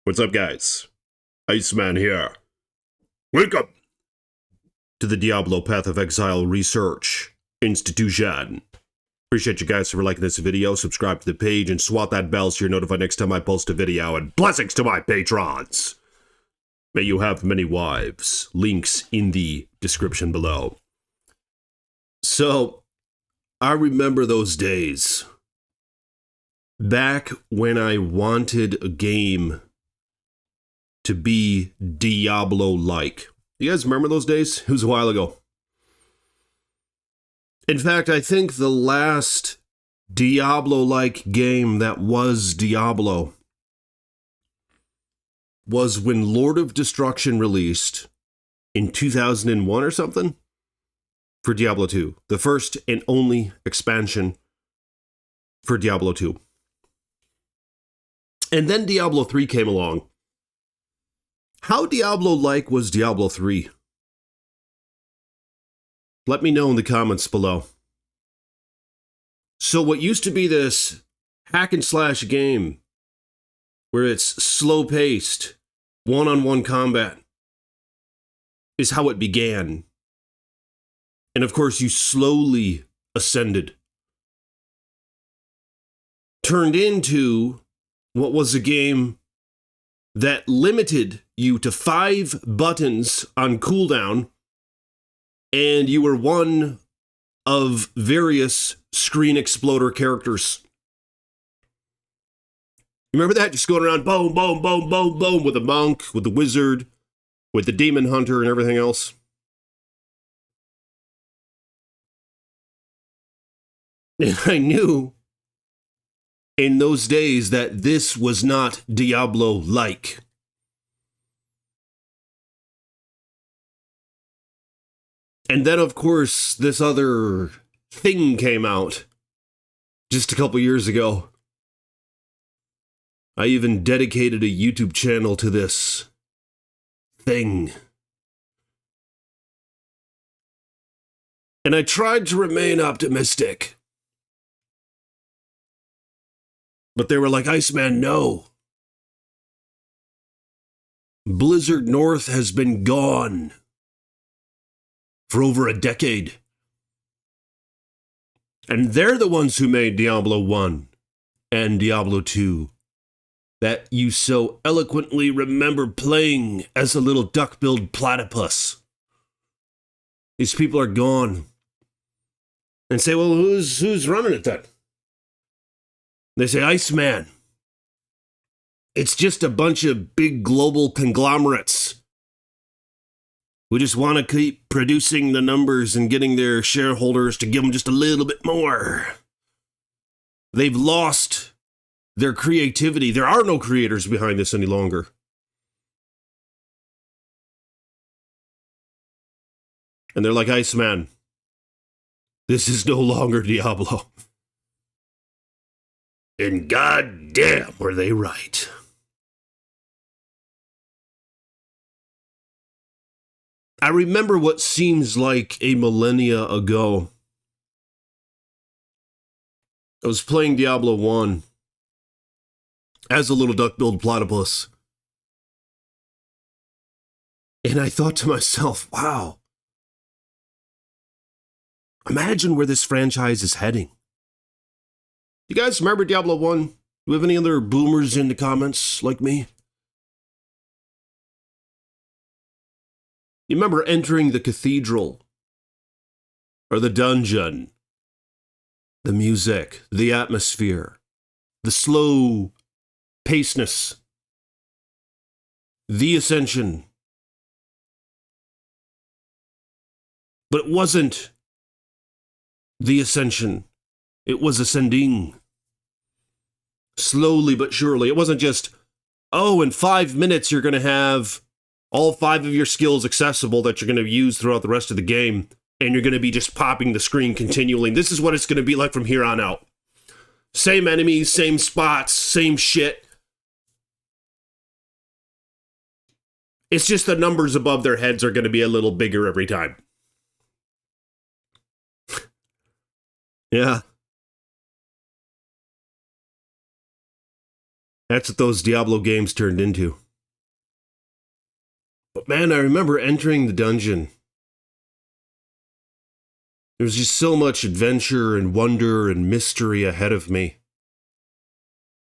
What's up, guys? Iceman here. Welcome to the Diablo Path of Exile Research Institution. Appreciate you guys for liking this video, subscribe to the page, and swat that bell so you're notified next time I post a video, and blessings to my patrons! May you have many wives. Links in the description below. So, I remember those days. Back when I wanted a game to be Diablo-like. You guys remember those days? It was a while ago. In fact, I think the last Diablo-like game that was Diablo was when Lord of Destruction released in 2001 or something for Diablo 2. The first and only expansion for Diablo 2. And then Diablo 3 came along. How Diablo-like was Diablo 3? Let me know in the comments below. So what used to be this hack and slash game where it's slow-paced, one-on-one combat is how it began. And of course you slowly ascended. Turned into what was a game that limited you to 5 buttons on cooldown, and you were one of various screen exploder characters. Remember that? Just going around boom, boom, boom, boom, boom with the monk, with the wizard, with the demon hunter, and everything else. And I knew in those days that this was not Diablo-like. And then, of course, this other thing came out just a couple years ago. I even dedicated a YouTube channel to this thing. And I tried to remain optimistic. But they were like, Iceman, no. Blizzard North has been gone for over a decade. And they're the ones who made Diablo 1 and Diablo 2 that you so eloquently remember playing as a little duck-billed platypus. These people are gone. And say, well, who's running it then? They say, Iceman. It's just a bunch of big global conglomerates who just want to keep producing the numbers and getting their shareholders to give them just a little bit more. They've lost their creativity. There are no creators behind this any longer. And they're like, Iceman, this is no longer Diablo. And goddamn, were they right. I remember what seems like a millennia ago. I was playing Diablo 1 as a little duck-billed platypus. And I thought to myself, wow. Imagine where this franchise is heading. You guys remember Diablo 1? Do we have any other boomers in the comments like me? You remember entering the cathedral? Or the dungeon? The music, the atmosphere, the slow pacedness, the ascension. But it wasn't the ascension. It was ascending. Slowly but surely. It wasn't just, oh, in 5 minutes you're going to have all 5 of your skills accessible that you're going to use throughout the rest of the game, and you're going to be just popping the screen continually. This is what it's going to be like from here on out. Same enemies, same spots, same shit. It's just the numbers above their heads are going to be a little bigger every time. Yeah. That's what those Diablo games turned into. But man, I remember entering the dungeon. There was just so much adventure and wonder and mystery ahead of me.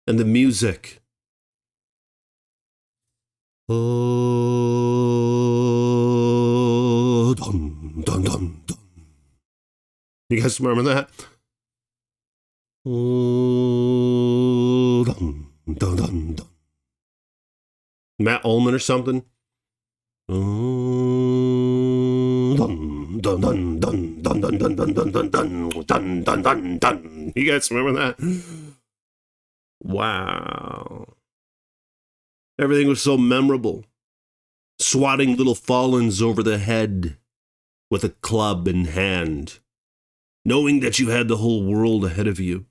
And the music. Oh, dun, dun, dun, dun. You guys remember that? Oh, dun, dun, dun, dun. Matt Ullman or something? Oh, dun, dun, dun, dun, dun, dun, dun, dun, dun, dun, dun, dun, dun, dun, dun. You guys remember that? Wow. Everything was so memorable. Swatting little fallens over the head with a club in hand, knowing that you had the whole world ahead of you.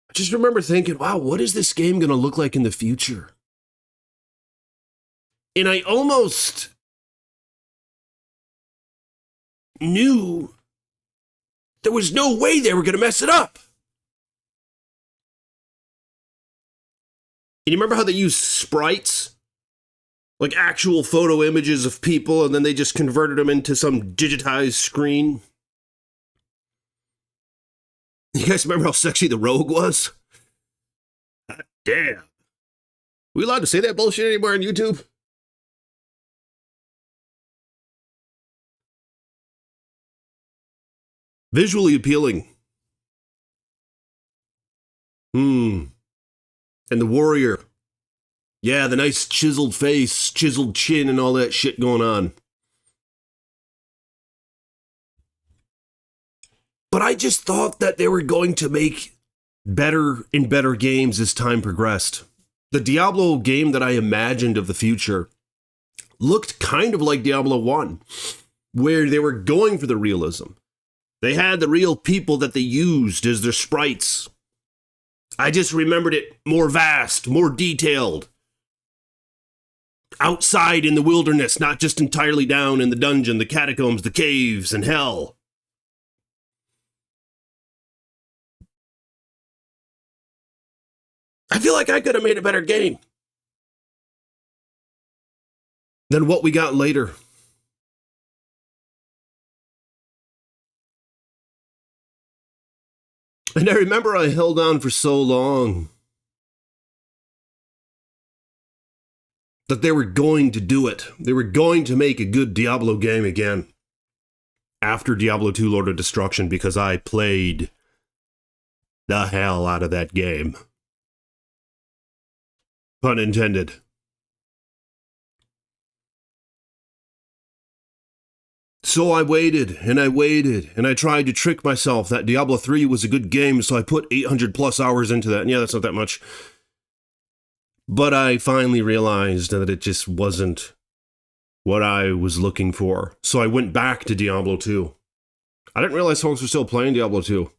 I just remember thinking, wow, what is this game going to look like in the future? And I almost knew there was no way they were going to mess it up. And you remember how they use sprites? Like actual photo images of people, and then they just converted them into some digitized screen? You guys remember how sexy the rogue was? God damn. Are we allowed to say that bullshit anymore on YouTube? Visually appealing. And the warrior. Yeah, the nice chiseled face, chiseled chin, and all that shit going on. But I just thought that they were going to make better and better games as time progressed. The Diablo game that I imagined of the future looked kind of like Diablo 1, where they were going for the realism. They had the real people that they used as their sprites. I just remembered it more vast, more detailed. Outside in the wilderness, not just entirely down in the dungeon, the catacombs, the caves, and hell. I feel like I could have made a better game than what we got later. And I remember I held on for so long that they were going to do it. They were going to make a good Diablo game again after Diablo 2 Lord of Destruction, because I played the hell out of that game. Pun intended. So I waited, and I tried to trick myself that Diablo 3 was a good game, so I put 800 plus hours into that, and yeah, that's not that much. But I finally realized that it just wasn't what I was looking for, so I went back to Diablo 2. I didn't realize folks were still playing Diablo 2.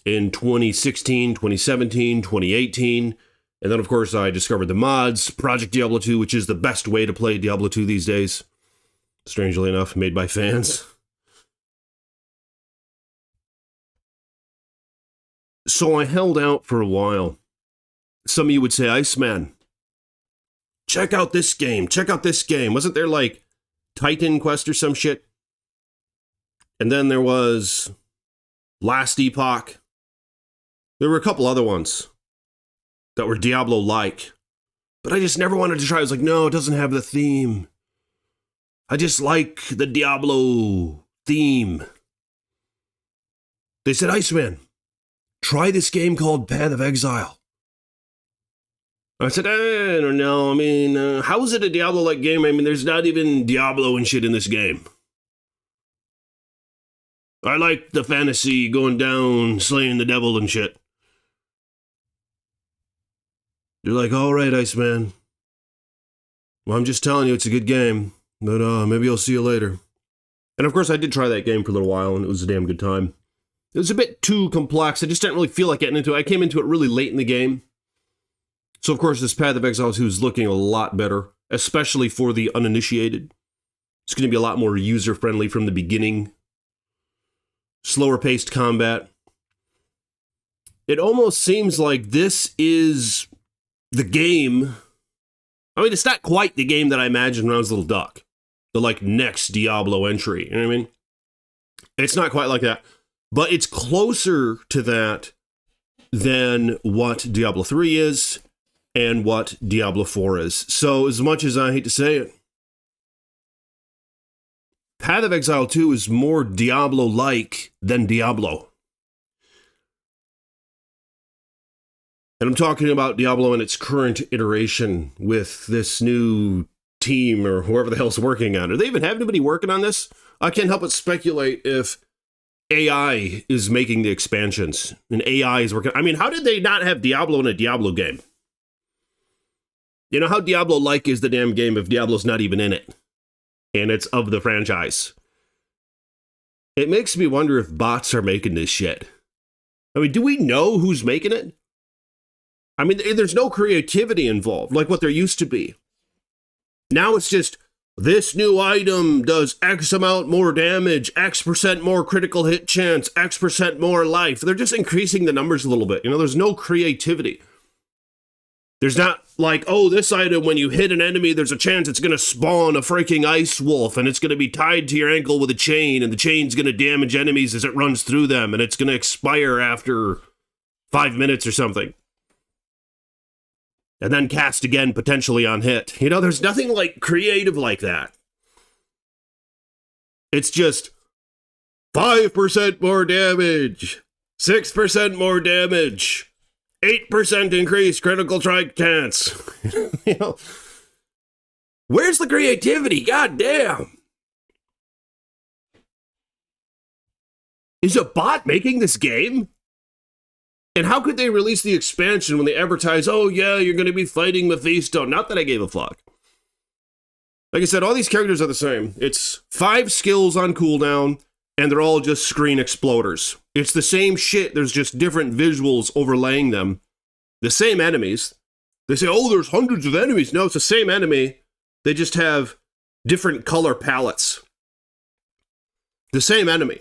In 2016, 2017, 2018, and then of course I discovered the mods, Project Diablo 2, which is the best way to play Diablo 2 these days. Strangely enough, made by fans. So I held out for a while. Some of you would say, Iceman, check out this game, check out this game. Wasn't there like Titan Quest or some shit? And then there was Last Epoch. There were a couple other ones that were Diablo-like. But I just never wanted to try. I was like, no, it doesn't have the theme. I just like the Diablo theme. They said, Iceman, try this game called Path of Exile. I said, I don't know. I mean, how is it a Diablo-like game? I mean, there's not even Diablo and shit in this game. I like the fantasy, going down, slaying the devil and shit. You're like, all right, Iceman. Well, I'm just telling you, it's a good game. But maybe I'll see you later. And of course, I did try that game for a little while, and it was a damn good time. It was a bit too complex. I just didn't really feel like getting into it. I came into it really late in the game. So, of course, this Path of Exile 2 is looking a lot better, especially for the uninitiated. It's going to be a lot more user-friendly from the beginning. Slower-paced combat. it almost seems like this is the game. I mean, it's not quite the game that I imagined when I was a little duck. The, like, next Diablo entry. You know what I mean? It's not quite like that. But it's closer to that than what Diablo 3 is and what Diablo 4 is. So, as much as I hate to say it, Path of Exile 2 is more Diablo-like than Diablo. And I'm talking about Diablo in its current iteration with this new team or whoever the hell's working on it. Do they even have anybody working on this? I can't help but speculate if AI is making the expansions and AI is working. I mean, how did they not have Diablo in a Diablo game? You know how Diablo-like is the damn game if Diablo's not even in it? And it's of the franchise. It makes me wonder if bots are making this shit. I mean, do we know who's making it? I mean, there's no creativity involved, like what there used to be. Now it's just, this new item does X amount more damage, X% more critical hit chance, X% more life. They're just increasing the numbers a little bit. You know, there's no creativity. There's not like, oh, this item, when you hit an enemy, there's a chance it's going to spawn a freaking ice wolf, and it's going to be tied to your ankle with a chain, and the chain's going to damage enemies as it runs through them, and it's going to expire after 5 minutes or something. And then cast again, potentially on hit. You know, there's nothing like creative like that. It's just 5% more damage, 6% more damage, 8% increased critical strike chance. You know, where's the creativity? God damn. Is a bot making this game? And how could they release the expansion when they advertise, oh yeah, you're going to be fighting Mephisto? Not that I gave a fuck. Like I said, all these characters are the same. It's 5 skills on cooldown, and they're all just screen exploders. It's the same shit, there's just different visuals overlaying them. The same enemies. They say, oh, there's hundreds of enemies. No, it's the same enemy. They just have different color palettes. The same enemy.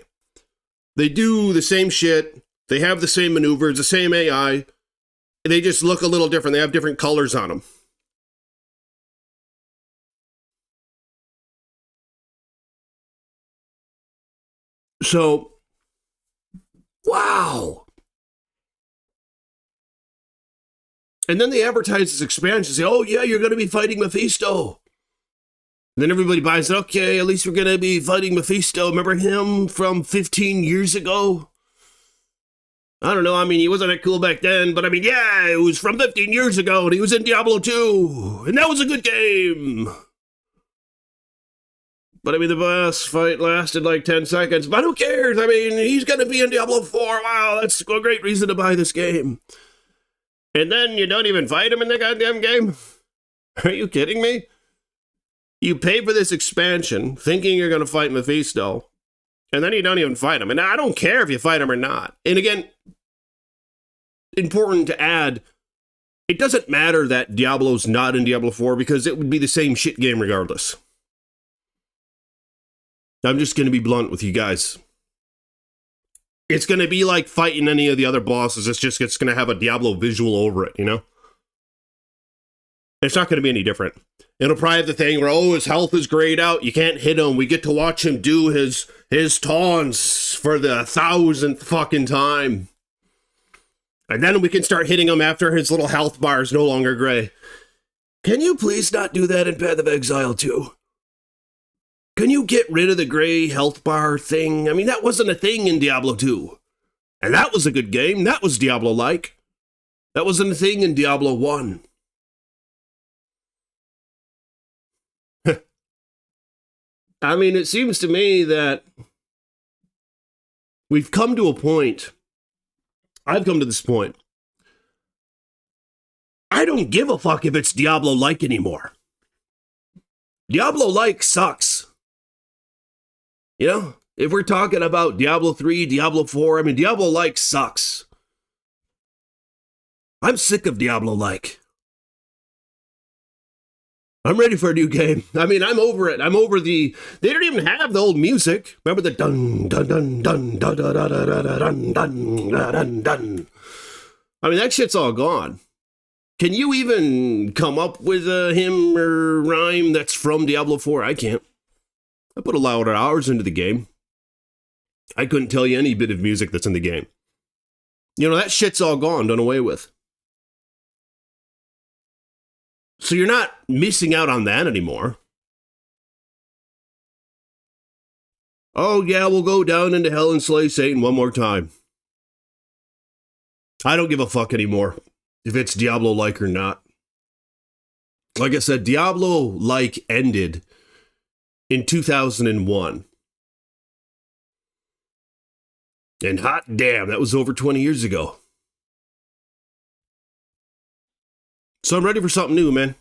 They do the same shit. They have the same maneuvers, the same AI. They just look a little different. They have different colors on them. So, wow. And then they advertise this expansion, say, oh yeah, you're going to be fighting Mephisto. And then everybody buys it. Okay, at least we're going to be fighting Mephisto. Remember him from 15 years ago? I don't know, I mean, he wasn't that cool back then, but I mean, yeah, it was from 15 years ago, and he was in Diablo 2, and that was a good game. But I mean, the boss fight lasted like 10 seconds, but who cares? I mean, he's gonna be in Diablo 4, wow, that's a great reason to buy this game. And then you don't even fight him in the goddamn game? Are you kidding me? You pay for this expansion, thinking you're gonna fight Mephisto, and then you don't even fight him. And I don't care if you fight him or not. And again, important to add, it doesn't matter that Diablo's not in Diablo 4 because it would be the same shit game regardless. I'm just going to be blunt with you guys. It's going to be like fighting any of the other bosses. It's going to have a Diablo visual over it, you know? It's not going to be any different. It'll probably have the thing where, oh, his health is grayed out. You can't hit him. We get to watch him do his taunts for the 1,000th fucking time. And then we can start hitting him after his little health bar is no longer gray. Can you please not do that in Path of Exile 2? Can you get rid of the gray health bar thing? I mean, that wasn't a thing in Diablo 2. And that was a good game. That was Diablo-like. That wasn't a thing in Diablo 1. I mean, it seems to me that we've come to a point. I've come to this point. I don't give a fuck if it's Diablo-like anymore. Diablo-like sucks. You know, if we're talking about Diablo 3, Diablo 4, I mean, Diablo-like sucks. I'm sick of Diablo-like. I'm ready for a new game. I mean, I'm over it. I'm over the... They don't even have the old music. Remember the dun, dun, dun, dun, dun, dun, dun, dun, dun, dun, dun, dun. I mean, that shit's all gone. Can you even come up with a hymn or rhyme that's from Diablo 4? I can't. I put a lot of hours into the game. I couldn't tell you any bit of music that's in the game. You know, that shit's all gone, done away with. So you're not missing out on that anymore. Oh, yeah, we'll go down into hell and slay Satan one more time. I don't give a fuck anymore if it's Diablo-like or not. Like I said, Diablo-like ended in 2001. And hot damn, that was over 20 years ago. So I'm ready for something new, man.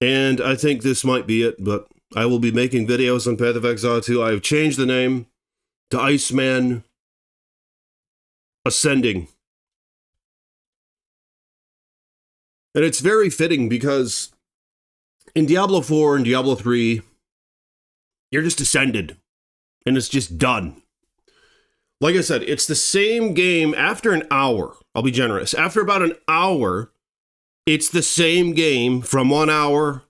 And I think this might be it, but I will be making videos on Path of Exile 2. I've changed the name to Iceman Ascending. And it's very fitting because in Diablo 4 and Diablo 3, you're just ascended. And it's just done. Like I said, it's the same game after an hour. I'll be generous. After about an hour, it's the same game from 1 hour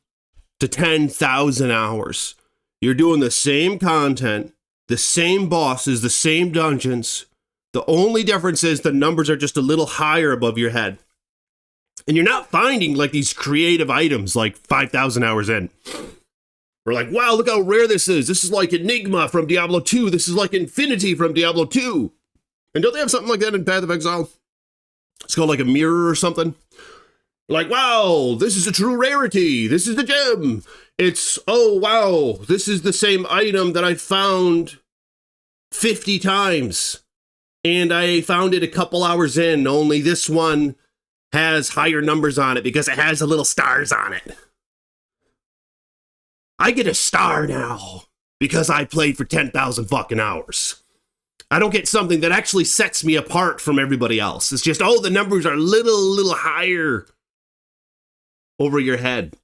to 10,000 hours. You're doing the same content, the same bosses, the same dungeons. The only difference is the numbers are just a little higher above your head. And you're not finding like these creative items like 5,000 hours in. We're like, wow, look how rare this is. This is like Enigma from Diablo 2. This is like Infinity from Diablo 2. And don't they have something like that in Path of Exile? It's called like a mirror or something. Like, wow, this is a true rarity. This is the gem. It's, oh, wow, this is the same item that I found 50 times. And I found it a couple hours in. Only this one has higher numbers on it because it has the little stars on it. I get a star now because I played for 10,000 fucking hours. I don't get something that actually sets me apart from everybody else. It's just, oh, the numbers are a little higher over your head.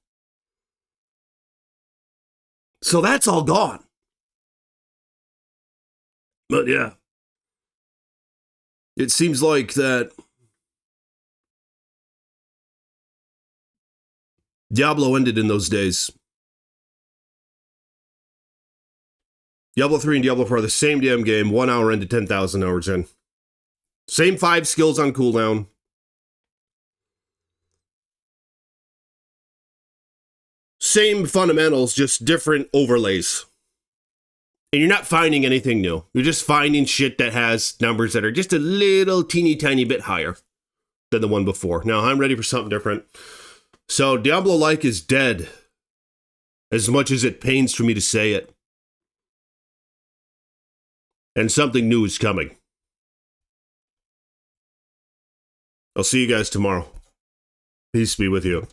So that's all gone. But yeah, it seems like that Diablo ended in those days. Diablo 3 and Diablo 4 are the same damn game, 1 hour into 10,000 hours in. Same 5 skills on cooldown. Same fundamentals, just different overlays. And you're not finding anything new. You're just finding shit that has numbers that are just a little teeny tiny bit higher than the one before. Now, I'm ready for something different. So, Diablo-like is dead. As much as it pains for me to say it. And something new is coming. I'll see you guys tomorrow. Peace be with you.